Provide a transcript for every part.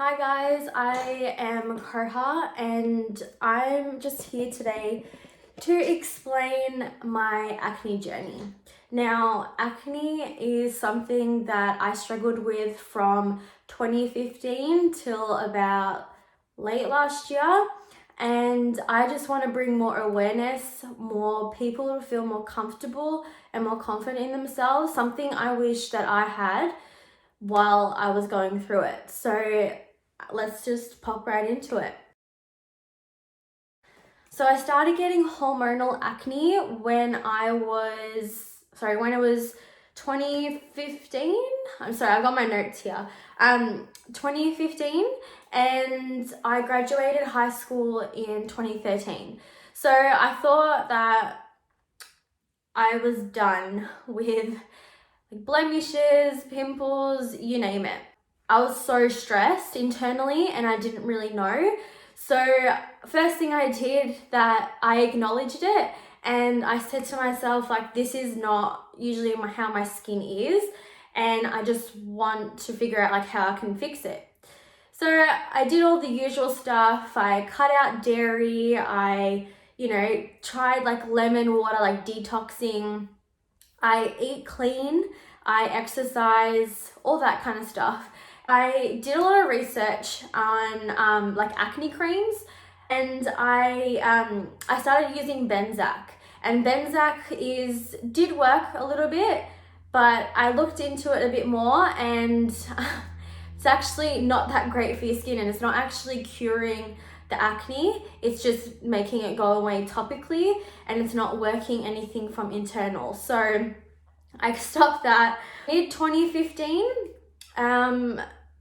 Hi guys, I am Koha and I'm just here today to explain my acne journey. Now, acne is something that I struggled with from 2015 till about late last year, and I just want to bring more awareness, more people to feel more comfortable and more confident in themselves, something I wish that I had while I was going through it. So let's just pop right into it. So I started getting hormonal acne when it was 2015. I'm sorry, I got my notes here. 2015, and I graduated high school in 2013. So I thought that I was done with blemishes, pimples, you name it. I was so stressed internally and I didn't really know. So first thing I did, that I acknowledged it and I said to myself, like, this is not usually how my skin is, and I just want to figure out like how I can fix it. So I did all the usual stuff. I cut out dairy. I, tried like lemon water, like detoxing. I eat clean. I exercise, all that kind of stuff. I did a lot of research on like acne creams, and I started using Benzac. And did work a little bit, but I looked into it a bit more, and it's actually not that great for your skin, and it's not actually curing the acne. It's just making it go away topically, and it's not working anything from internal. So I stopped that mid 2015.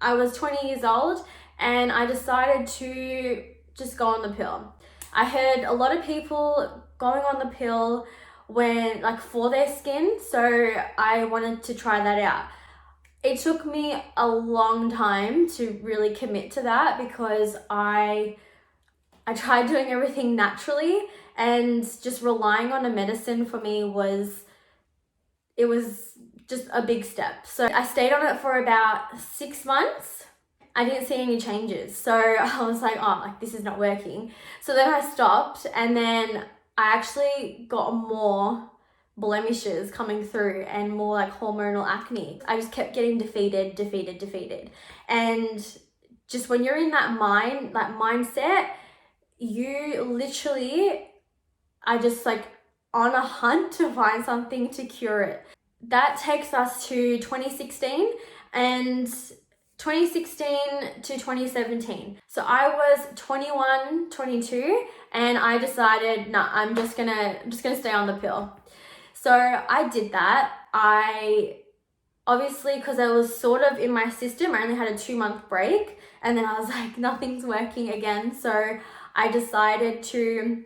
I was 20 years old and I decided to just go on the pill. I heard a lot of people going on the pill for their skin, so I wanted to try that out. It took me a long time to really commit to that because I tried doing everything naturally, and just relying on a medicine for me was just a big step. So I stayed on it for about 6 months. I didn't see any changes. So I was like, oh, like this is not working. So then I stopped, and then I actually got more blemishes coming through and more like hormonal acne. I just kept getting defeated. And just when you're in that mindset, you literally are just like on a hunt to find something to cure it. That takes us to 2016 and 2016 to 2017. So I was 21, 22, and I decided, no, I'm just gonna stay on the pill. So I did that. I obviously, because I was sort of in my system, I only had a 2-month break, and then I was like, nothing's working again. So I decided to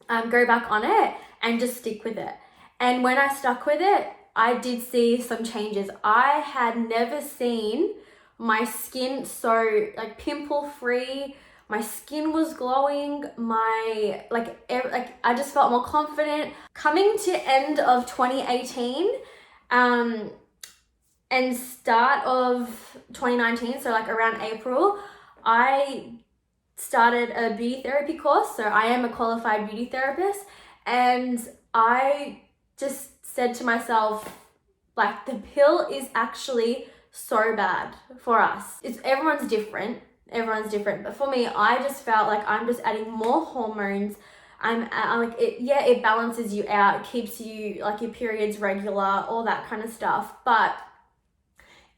go back on it and just stick with it. And when I stuck with it, I did see some changes. I had never seen my skin so like pimple free. My skin was glowing. I just felt more confident. Coming to end of 2018, and start of 2019, so like around April, I started a beauty therapy course. So I am a qualified beauty therapist, and I just said to myself, like, the pill is actually so bad for us. Everyone's different, but for me, I just felt like I'm just adding more hormones. It balances you out, it keeps you like your periods regular, all that kind of stuff, but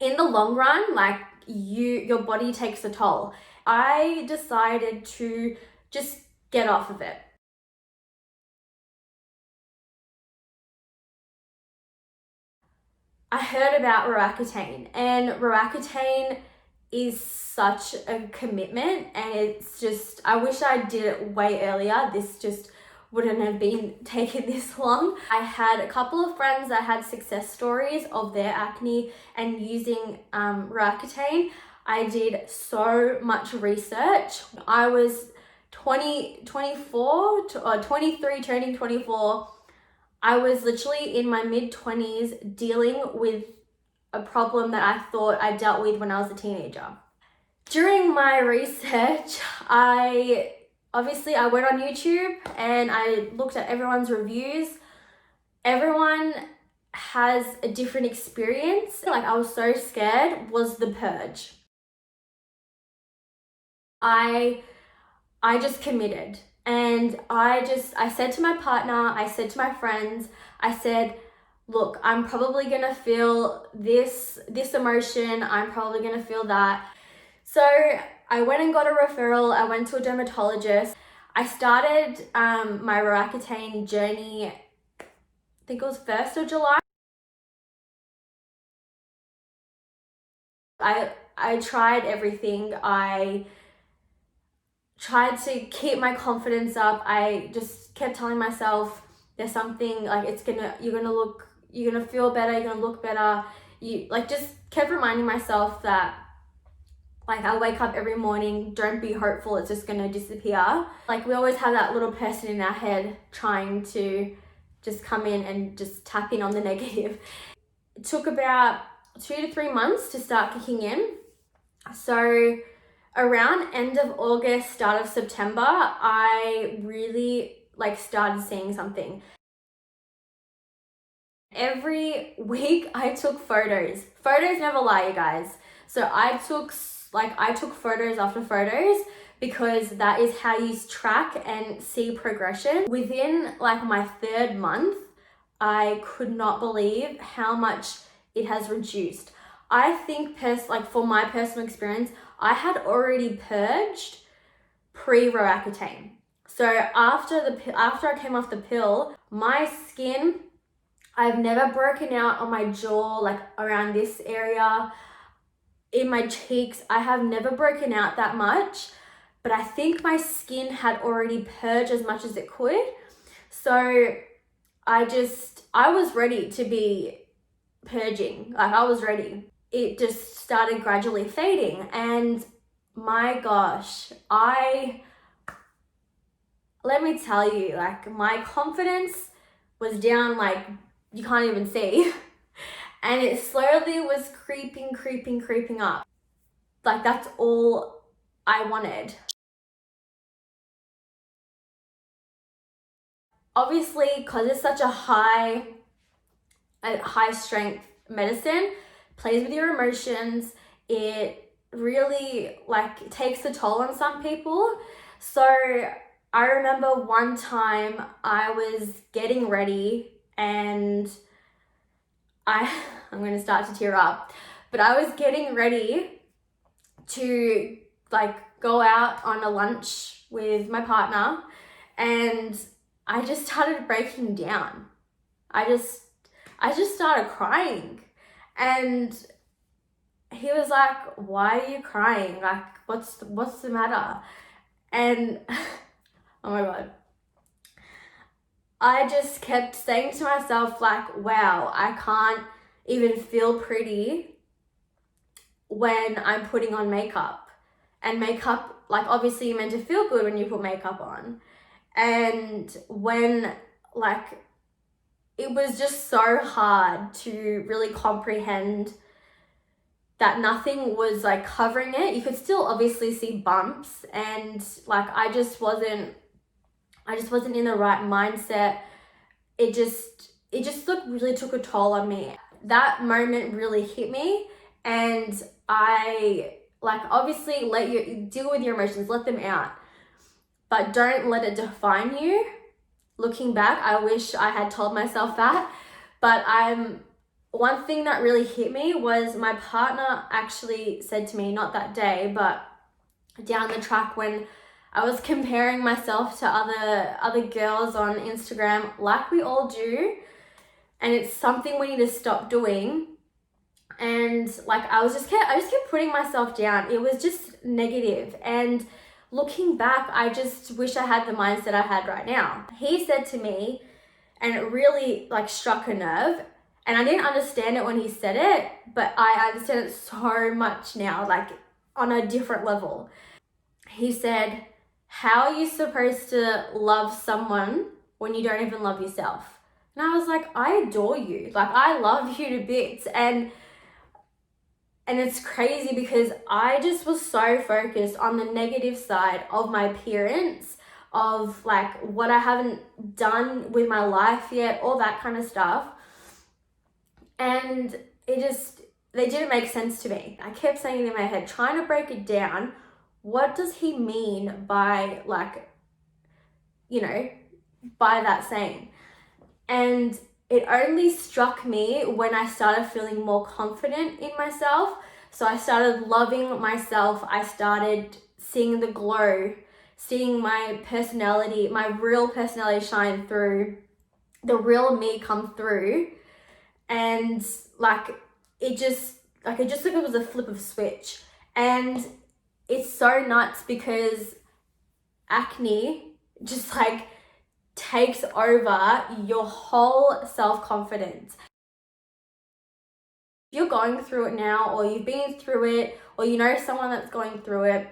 in the long run, like your body takes a toll. I decided to just get off of it. I heard about roaccutane, and roaccutane is such a commitment, and it's just, I wish I did it way earlier. This just wouldn't have been taken this long. I had a couple of friends that had success stories of their acne and using roaccutane. I did so much research. I was 23, turning 24. I was literally in my mid-20s dealing with a problem that I thought I dealt with when I was a teenager. During my research, I went on YouTube and I looked at everyone's reviews. Everyone has a different experience. Like, I was so scared was the purge. I just committed, and I said to my partner, I said to my friends, I said, look, I'm probably gonna feel this emotion, I'm probably gonna feel that. So I went and got a referral. I went to a dermatologist. I started my roaccutane journey, I think it was 1st of July. I tried everything. I tried to keep my confidence up. I just kept telling myself there's something, like, you're gonna feel better, you're gonna look better. Just kept reminding myself that, like, I wake up every morning, don't be hopeful, it's just gonna disappear. Like, we always have that little person in our head trying to just come in and just tap in on the negative. It took about 2 to 3 months to start kicking in. So around end of August, start of September, I really started seeing something. Every week I took photos. Photos never lie, you guys. So I took photos after photos, because that is how you track and see progression. Within my 3rd month, I could not believe how much it has reduced. I think for my personal experience, I had already purged pre-roaccutane. So after I came off the pill, my skin, I've never broken out on my jaw, like around this area. In my cheeks, I have never broken out that much, but I think my skin had already purged as much as it could. So I was ready to be purging. Like, I was ready. It just started gradually fading, and my gosh, let me tell you, my confidence was down, you can't even see. And it slowly was creeping up. That's all I wanted. Obviously, because it's such a high strength medicine, plays with your emotions. It really takes a toll on some people. So I remember one time I was getting ready, and I'm going to start to tear up, but I was getting ready to go out on a lunch with my partner, and I just started breaking down. I just started crying, and he was like, why are you crying? What's the matter? And oh my God, I just kept saying to myself, wow, I can't even feel pretty when I'm putting on makeup. And makeup, obviously you're meant to feel good when you put makeup on. And when it was just so hard to really comprehend that nothing was covering it. You could still obviously see bumps, and I just wasn't in the right mindset. It just really took a toll on me. That moment really hit me, and I obviously deal with your emotions, let them out, but don't let it define you. Looking back, I wish I had told myself that, but one thing that really hit me was my partner actually said to me, not that day, but down the track, when I was comparing myself to other girls on Instagram, like we all do, and it's something we need to stop doing. And I just kept putting myself down. It was just negative. And looking back, I just wish I had the mindset I had right now. He said to me, and it really struck a nerve, and I didn't understand it when he said it, but I understand it so much now, on a different level. He said, how are you supposed to love someone when you don't even love yourself? And I was like, I adore you. I love you to bits. And And it's crazy because I just was so focused on the negative side of my appearance, of like what I haven't done with my life yet, all that kind of stuff. And they didn't make sense to me. I kept saying in my head, trying to break it down, what does he mean by like, by that saying? And it only struck me when I started feeling more confident in myself. So I started loving myself. I started seeing the glow, seeing my personality, my real personality shine through, the real me come through. And it just like it was a flip of a switch. And it's so nuts because acne just like takes over your whole self-confidence. If you're going through it now, or you've been through it, or you know someone that's going through it,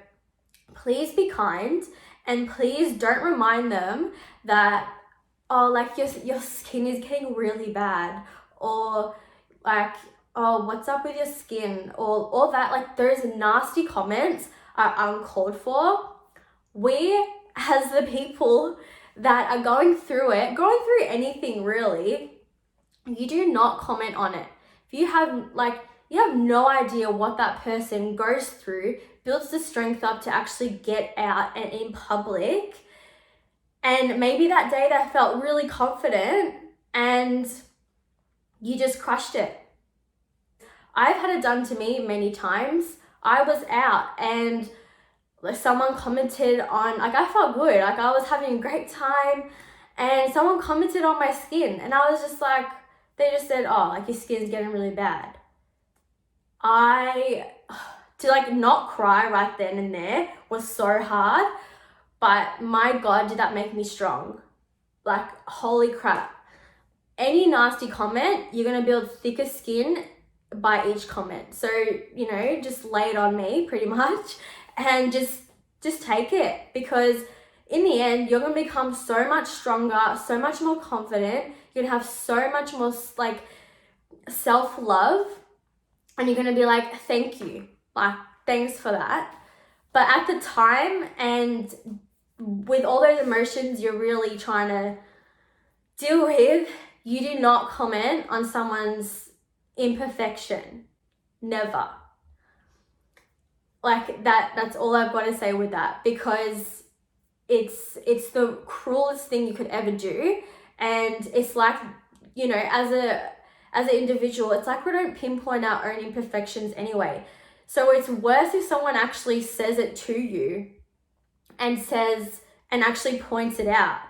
please be kind, and please don't remind them that, oh, like your skin is getting really bad, or like, oh, what's up with your skin, or all that. Like, those nasty comments are uncalled for. We, as the people that are going through anything really, you do not comment on it. If you have no idea what that person goes through, builds the strength up to actually get out and in public. And maybe that day they felt really confident and you just crushed it. I've had it done to me many times. I was out and someone commented on, like, I felt good, like I was having a great time, and someone commented on my skin, and I was just like, they just said, oh, like, your skin's getting really bad. To like not cry right then and there was so hard, but my God, did that make me strong. Like, holy crap. Any nasty comment, you're gonna build thicker skin by each comment. So, just lay it on me pretty much, and just take it, because in the end, you're gonna become so much stronger, so much more confident. You're gonna have so much more like self-love, and you're gonna be like, thank you, like, thanks for that. But at the time, and with all those emotions you're really trying to deal with, you do not comment on someone's imperfection. Never. Like, that's all I've got to say with that, because it's the cruelest thing you could ever do. And it's like, as an individual, it's like we don't pinpoint our own imperfections anyway. So it's worse if someone actually says it to you and actually points it out.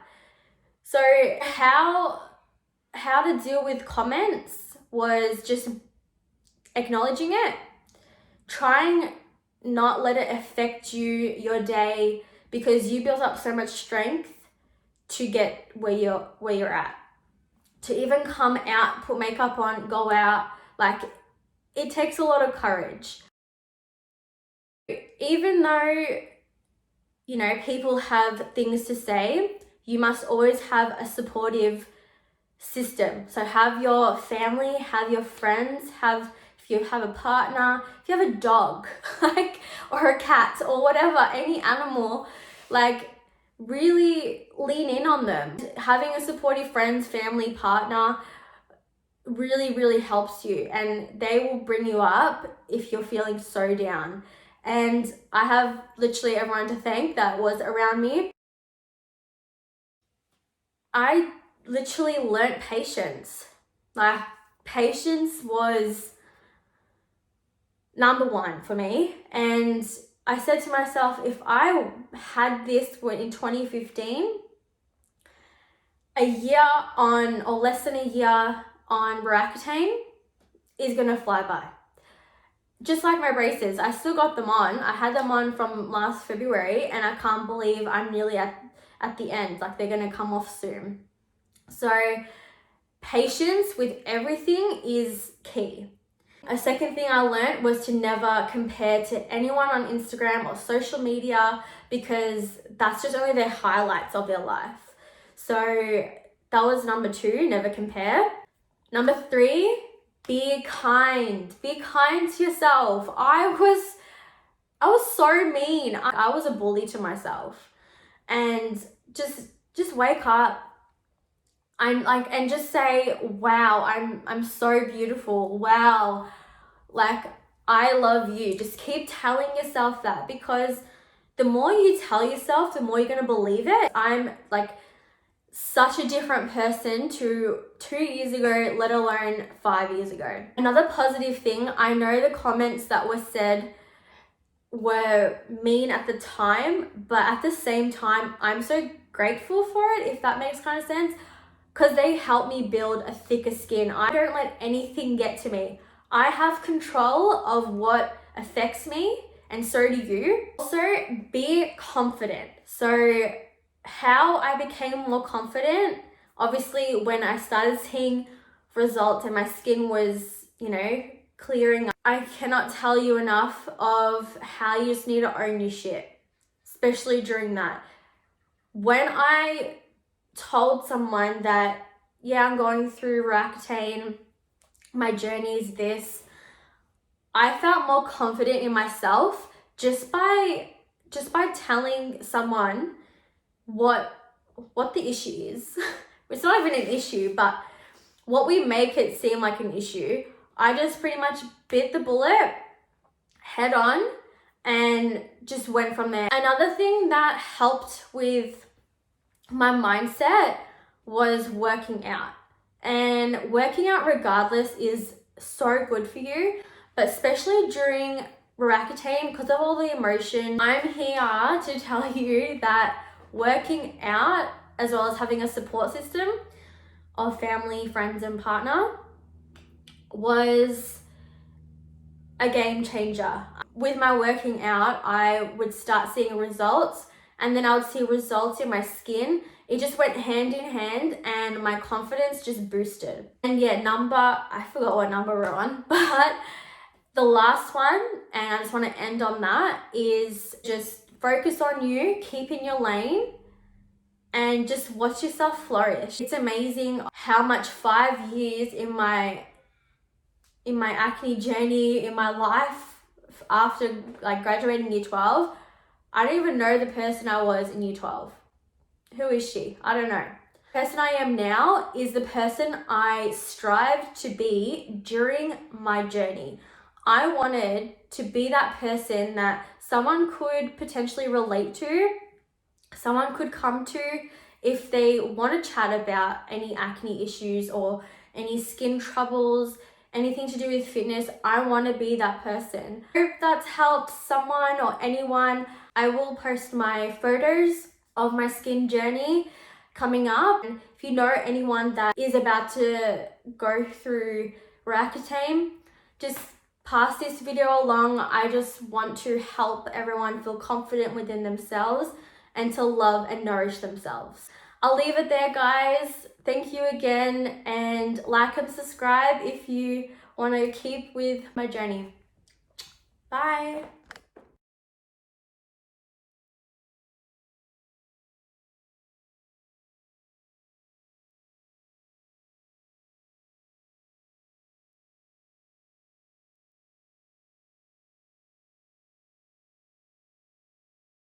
So how to deal with comments was just acknowledging it, trying not let it affect your day, because you built up so much strength to get where you're at. To even come out, put makeup on, go out, like, it takes a lot of courage. Even though, people have things to say, you must always have a supportive system. So have your family, have your friends, if you have a partner, if you have a dog, or a cat, or whatever, any animal, like, really lean in on them. Having a supportive friends, family, partner really, really helps you, and they will bring you up if you're feeling so down. And I have literally everyone to thank that was around me. I literally learnt patience. Like, patience was number one for me. And I said to myself, if I had this in 2015, a year on, or less than a year on roaccutane is gonna fly by. Just like my braces, I still got them on. I had them on from last February, and I can't believe I'm nearly at the end. Like, they're gonna come off soon. So patience with everything is key. A second thing I learned was to never compare to anyone on Instagram or social media, because that's just only their highlights of their life. So that was number 2, never compare. Number 3, Be kind to yourself. I was so mean. I was a bully to myself. And just wake up. And just say, wow, I'm so beautiful. Wow. Like, I love you. Just keep telling yourself that, because the more you tell yourself, the more you're going to believe it. I'm like such a different person to 2 years ago, let alone 5 years ago. Another positive thing, I know the comments that were said were mean at the time, but at the same time, I'm so grateful for it, if that makes kind of sense, because they help me build a thicker skin. I don't let anything get to me. I have control of what affects me, and so do you. Also, be confident. So how I became more confident, obviously when I started seeing results and my skin was, clearing up. I cannot tell you enough of how you just need to own your shit, especially during that. When I told someone that, yeah, I'm going through roaccutane, my journey is this, I felt more confident in myself just by telling someone what the issue is. It's not even an issue, but what we make it seem like an issue. I just pretty much bit the bullet head on and just went from there. Another thing that helped with my mindset was working out. And working out regardless is so good for you, but especially during roaccutane, because of all the emotion, I'm here to tell you that working out, as well as having a support system of family, friends, and partner, was a game changer. With my working out, I would start seeing results, and then I would see results in my skin. It just went hand in hand, and my confidence just boosted. And yeah, I forgot what number we're on, but the last one, and I just want to end on that, is just focus on you, keep in your lane, and just watch yourself flourish. It's amazing how much 5 years in my acne journey, in my life, after like graduating year 12, I don't even know the person I was in year 12. Who is she? I don't know. The person I am now is the person I strived to be during my journey. I wanted to be that person that someone could potentially relate to, someone could come to if they want to chat about any acne issues or any skin troubles, anything to do with fitness. I want to be that person. I hope that's helped someone or anyone. I will post my photos of my skin journey coming up. And if you know anyone that is about to go through roaccutane, just pass this video along. I just want to help everyone feel confident within themselves and to love and nourish themselves. I'll leave it there, guys. Thank you again, and like and subscribe if you want to keep with my journey. Bye.